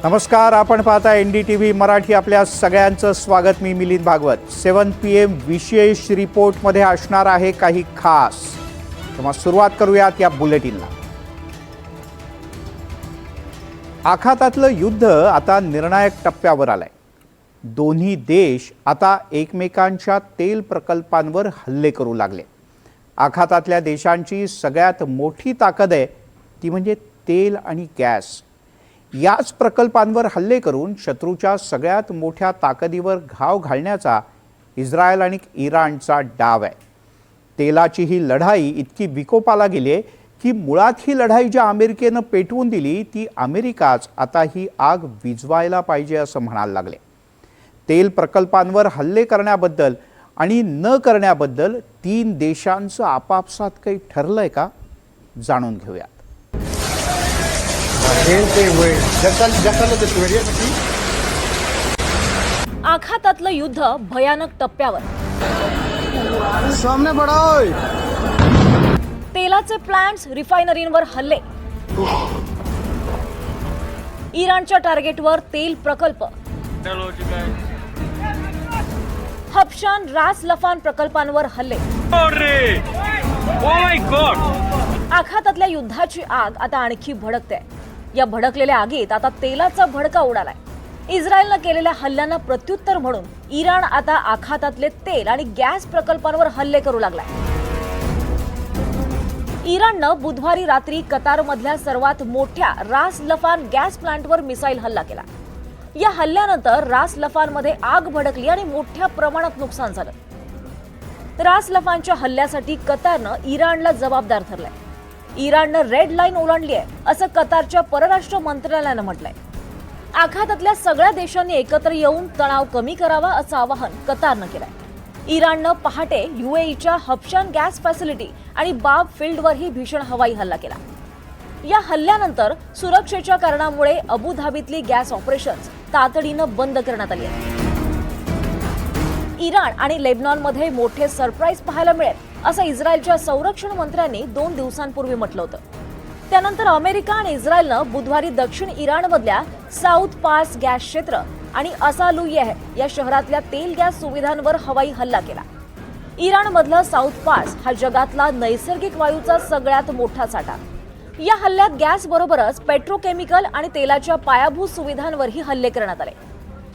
नमस्कार, आपण पाहता NDTV मराठी. आपल्या सगळ्यांचं स्वागत. मी मिलिंद भागवत. 7 PM विशेष रिपोर्टमध्ये असणार आहे काही खास. तेव्हा सुरुवात करूयात या बुलेटिनला. आखातातलं युद्ध आता निर्णायक टप्प्यावर आलंय. दोन्ही देश आता एकमेकांच्या तेल प्रकल्पांवर हल्ले करू लागले. आखातातल्या देशांची सगळ्यात मोठी ताकद आहे ती म्हणजे तेल आणि गॅस. याच प्रकल्पांवर हल्ले करून शत्रूच्या सगळ्यात मोठ्या ताकदीवर घाव घालण्याचा इस्रायल आणि इराणचा डाव आहे. तेलाची ही लढाई इतकी विकोपाला गेली आहे की मुळात ही लढाई ज्या अमेरिकेनं पेटवून दिली ती अमेरिकाच आता ही आग विझवायला पाहिजे असं म्हणायला लागले. तेल प्रकल्पांवर हल्ले करण्याबद्दल आणि न करण्याबद्दल 3 देशांचं आपापसात काही ठरलंय का, जाणून घेऊया. आखातातलं युद्ध भयानक टप्प्यावर. सामने बढ़ाओ. तेलाचे प्लांट्स, रिफायनरींवर हल्ले. इराणच्या टार्गेटवर तेल प्रकल्प. हबशान रास लफान प्रकल्पांवर हल्ले. आखातातल्या युद्धाची आग आता आणखी भडकते. या भडकलेल्या आगीत आता तेलाचा भडका उडालाय. इस्रायलनं केलेल्या हल्ल्यांना प्रत्युत्तर म्हणून इराण आता आखातातले तेल आणि गॅस प्रकल्पांवर हल्ले करू लागलाय. इराणनं बुधवारी रात्री कतारमधल्या सर्वात मोठ्या रास लफान गॅस प्लांटवर मिसाईल हल्ला केला. या हल्ल्यानंतर रास लफानमध्ये आग भडकली आणि मोठ्या प्रमाणात नुकसान झालं. रास लफानच्या हल्ल्यासाठी कतारनं इराणला जबाबदार धरलाय. इराणनं रेड लाईन ओलांडली आहे असं कतारच्या परराष्ट्र मंत्रालयानं म्हटलंय. आखातातल्या सगळ्या देशांनी एकत्र येऊन तणाव कमी करावा असं आवाहन कतारनं केलंय. इराणनं पहाटे UAEच्या हबशान गॅस फॅसिलिटी आणि बाब फील्डवरही भीषण हवाई हल्ला केला. या हल्ल्यानंतर सुरक्षेच्या कारणामुळे अबुधाबीतली गॅस ऑपरेशन्स तातडीनं बंद करण्यात आली आहेत. इराण आणि लेबनॉनमध्ये मोठे सरप्राईज पाहायला मिळेल असं इस्रायलच्या संरक्षण मंत्र्यांनी 2 दिवसांपूर्वी म्हटलं होतं. त्यानंतर अमेरिका आणि इस्रायलनं बुधवारी दक्षिण इराणमधल्या साऊथ पार्स गॅस क्षेत्र आणि असालुयेह या शहरातल्या तेल गॅस सुविधांवर हवाई हल्ला केला. इराणमधलं साऊथ पार्स हा जगातला नैसर्गिक वायूचा सगळ्यात मोठा साठा. या हल्ल्यात गॅस बरोबरच पेट्रोकेमिकल आणि तेलाच्या पायाभूत सुविधांवरही हल्ले करण्यात आले.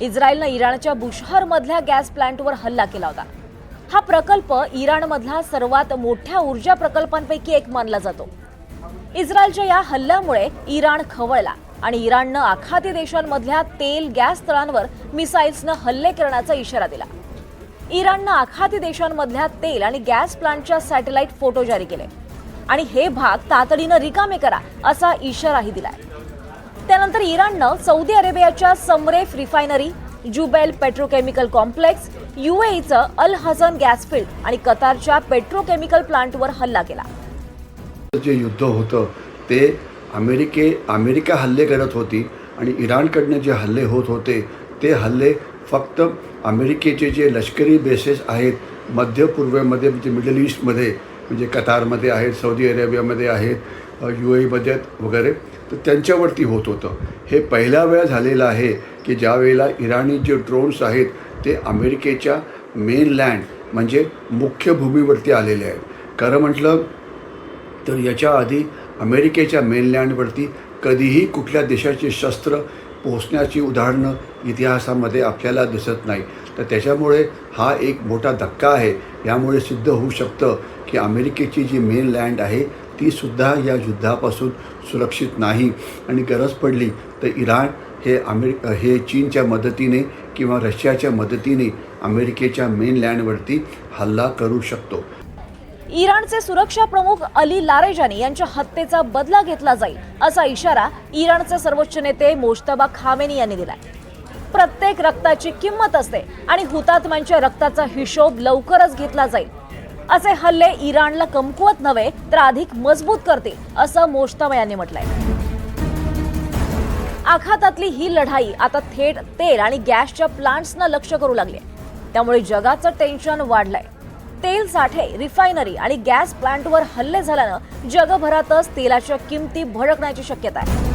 इस्रायलनं इराणच्या बुशहरमधल्या गॅस प्लांटवर हल्ला केला होता. हा प्रकल्प इराणमधला सर्वात मोठ्या ऊर्जा प्रकल्पांपैकी एक मानला जातो. इस्रायलच्या या हल्ल्यामुळे इराण खवळला आणि इराणनं आखाती देशांमधल्या तेल गॅस तळांवर मिसाईल्सनं हल्ले करण्याचा इशारा दिला. इराणनं आखाती देशांमधल्या तेल आणि गॅस प्लांटच्या सॅटेलाइट फोटो जारी केले आणि हे भाग तातडीनं रिकामे करा असा इशाराही दिलाय. त्यानंतर इराणनं सौदी अरेबियाच्या Samref refinery, Jubail petrochemical complex, UAEचं अल हसन गॅस फील्ड आणि कतारच्या पेट्रोकेमिकल प्लांटवर हल्ला केला. जे युद्ध होतं ते अमेरिका हल्ले करत होती आणि इराणकडनं जे हल्ले होत होते ते हल्ले फक्त अमेरिकेचे जे लष्करी बेसेस आहेत मध्य पूर्वेमध्ये, म्हणजे मिडल ईस्टमध्ये, म्हणजे कतारमध्ये आहेत, सौदी अरेबियामध्ये आहेत, UAEमध्ये वगैरे, तर त्यांच्यावरती होत होतं. हे पहिल्या वेळा झालेलं आहे की ज्या वेळेला इराणी जे ड्रोन्स आहेत ते अमेरिकेच्या मेनलँड म्हणजे मुख्य भूमीवरती आलेले आहेत. खरं म्हटलं तर याच्या आधी अमेरिकेच्या मेनलँडवरती कधीही कुठल्या देशाची शस्त्र पोहोचण्याची उदाहरणं इतिहासामध्ये आपल्याला दिसत नाही. तर त्याच्यामुळे हा एक मोठा धक्का आहे. यामुळे सिद्ध होऊ शकतं की अमेरिकेची जी मेनलँड आहे तीसुद्धा या युद्धापासून सुरक्षित नाही आणि गरज पडली तर इराण हे चीनच्या मदतीने किंवा रशियाच्या मदतीने अमेरिकेच्या मेनलँडवरती हल्ला करू शकतो. इराणचे सुरक्षा प्रमुख अली लारेजानी यांच्या हत्येचा बदला घेतला जाईल असा इशारा इराणचे सर्वोच्च नेते मोज्तबा खामेनी यांनी दिलाय. प्रत्येक रक्ताची किंमत असते आणि हुतात्म्यांच्या रक्ताचा हिशोब लवकरच घेतला जाईल. असे हल्ले इराणला कमकुवत नव्हे तर अधिक मजबूत करतील असं मोज्तबा यांनी म्हटलंय. आखातातली ही लढाई आता थेट तेल आणि गॅसच्या प्लांट्सना लक्ष्य करू लागली. त्यामुळे जगाचं टेन्शन वाढलंय. तेल साठे, रिफायनरी आणि गॅस प्लांटवर हल्ले झाल्यानं जगभरातच तेलाच्या किमती भडकण्याची शक्यता आहे.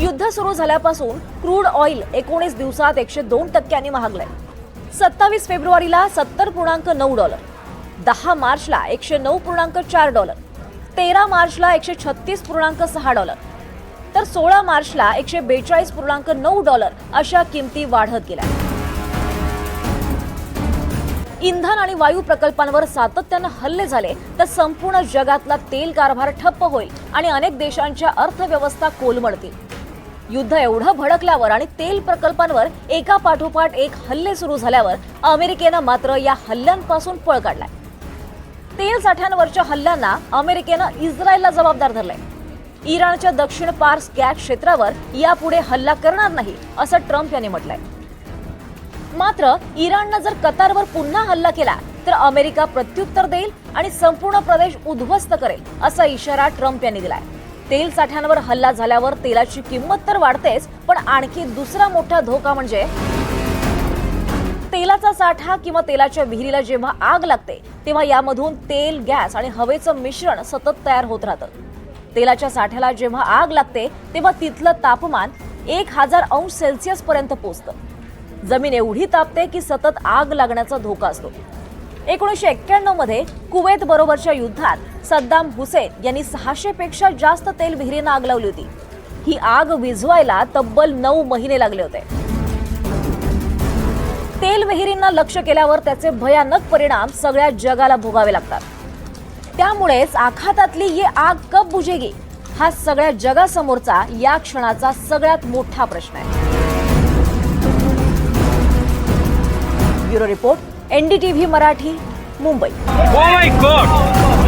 युद्ध सुरू झाल्यापासून क्रूड ऑइल 19 दिवसात 102% महागलंय. 27 फेब्रुवारीला $70.9, 10 मार्चला $109.4, 13 मार्चला $136.6, तर 16 मार्चला $142.9 अशा किमती वाढत गेल्या. इंधन आणि वायू प्रकल्पांवर सातत्यानं हल्ले झाले तर संपूर्ण जगातला तेल कारभार ठप्प होईल आणि अनेक देशांच्या अर्थव्यवस्था कोलमडतील. युद्ध एवढं भडकल्यावर आणि तेल प्रकल्पांवर एका पाठोपाठ एक हल्ले सुरू झाल्यावर अमेरिकेनं मात्र या हल्ल्यांपासून पळ काढलाय. तेल साठ्यांवरच्या हल्ल्यांना अमेरिकेनं इस्रायलला जबाबदार धरलंय. इराणच्या दक्षिण पार्स गॅस क्षेत्रावर यापुढे हल्ला करणार नाही असं ट्रम्प यांनी म्हटलंय. मात्र इराणनं जर कतारवर पुन्हा हल्ला केला तर अमेरिका प्रत्युत्तर देईल आणि संपूर्ण प्रदेश उद्ध्वस्त करेल असा इशारा ट्रम्प यांनी दिलाय. तेल साठ्यांवर हल्ला झाल्यावर तेलाची किंमत तर वाढतेच, पण आणखी दुसरा मोठा धोका म्हणजे तेलाचा साठा किंवा तेलाच्या विहिरीला जेव्हा आग लागते तेव्हा यामधून तेल, गॅस आणि हवेचं मिश्रण सतत तयार होत राहतं. तेलाच्या साठ्याला जेव्हा आग लागते तेव्हा तिथलं तापमान 1000 अंश सेल्सिअस पर्यंत पोहोचतं. जमीन एवढी तापते की सतत आग लागण्याचा धोका असतो. 1991 मध्ये कुवेत बरोबरच्या युद्धात सद्दाम हुसेन यांनी 600 पेक्षा जास्त तेल विहिरींना आग लावली होती. ही आग विझवायला तब्बल 9 महिने लागले होते. तेल विहिरींना लक्ष केल्यावर त्याचे भयानक परिणाम सगळ्या जगाला भोगावे लागतात. त्यामुळेच आखातातली ये आग कब बुझेगी हा सगळ्या जगासमोरचा या क्षणाचा सगळ्यात मोठा प्रश्न आहे. Bureau report, NDTV Marathi, Mumbai. Oh my God!